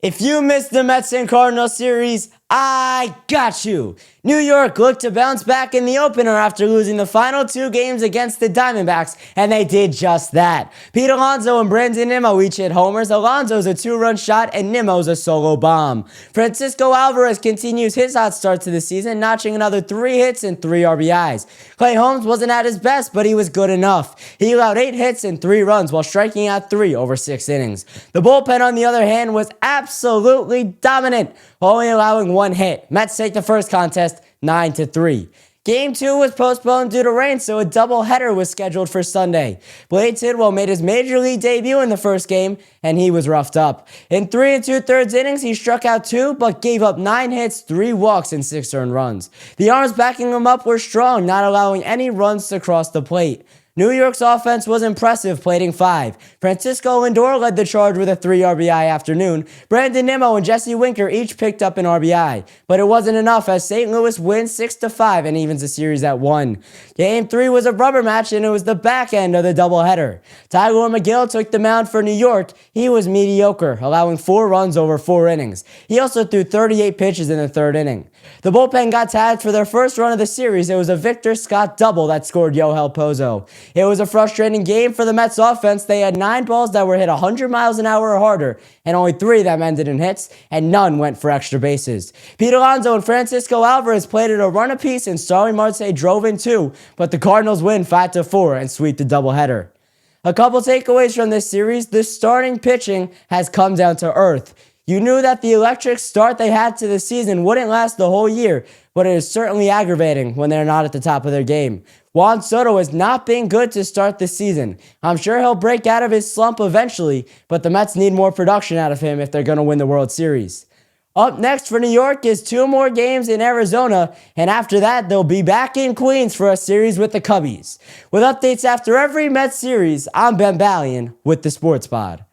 If you missed the Mets and Cardinals series, I got you. New York looked to bounce back in the opener after losing the final two games against the Diamondbacks, and they did just that. Pete Alonso and Brandon Nimmo each hit homers. Alonso's a two-run shot, and Nimmo's a solo bomb. Francisco Alvarez continues his hot start to the season, notching another 3 hits and 3 RBIs. Clay Holmes wasn't at his best, but he was good enough. He allowed 8 hits and 3 runs while striking out 3 over 6 innings. The bullpen, on the other hand, was absolutely dominant, only allowing 1 hit. Mets take the first contest 9-3. Game 2 was postponed due to rain, so a doubleheader was scheduled for Sunday. Blade Tidwell made his major league debut in the first game, and he was roughed up. In 3 2/3 innings, he struck out 2, but gave up 9 hits, 3 walks, and 6 earned runs. The arms backing him up were strong, not allowing any runs to cross the plate. New York's offense was impressive, plating 5. Francisco Lindor led the charge with a 3 RBI afternoon. Brandon Nimmo and Jesse Winker each picked up an RBI. But it wasn't enough as St. Louis wins 6-5 and evens the series at 1. Game 3 was a rubber match, and it was the back end of the doubleheader. Tyler McGill took the mound for New York. He was mediocre, allowing 4 runs over 4 innings. He also threw 38 pitches in the 3rd inning. The bullpen got tagged for their first run of the series. It was a Victor Scott double that scored Yoel Pozo. It was a frustrating game for the Mets offense. They had 9 balls that were hit 100 miles an hour or harder, and only 3 of them ended in hits, and none went for extra bases. Pete Alonso and Francisco Alvarez played it a run apiece, and Starling Marte drove in 2, but the Cardinals win 5-4 and sweep the doubleheader. A couple takeaways from this series: the starting pitching has come down to earth. You knew that the electric start they had to the season wouldn't last the whole year, but it is certainly aggravating when they're not at the top of their game. Juan Soto has not been good to start the season. I'm sure he'll break out of his slump eventually, but the Mets need more production out of him if they're going to win the World Series. Up next for New York is 2 more games in Arizona, and after that, they'll be back in Queens for a series with the Cubbies. With updates after every Mets series, I'm Ben Ballion with the Sports Pod.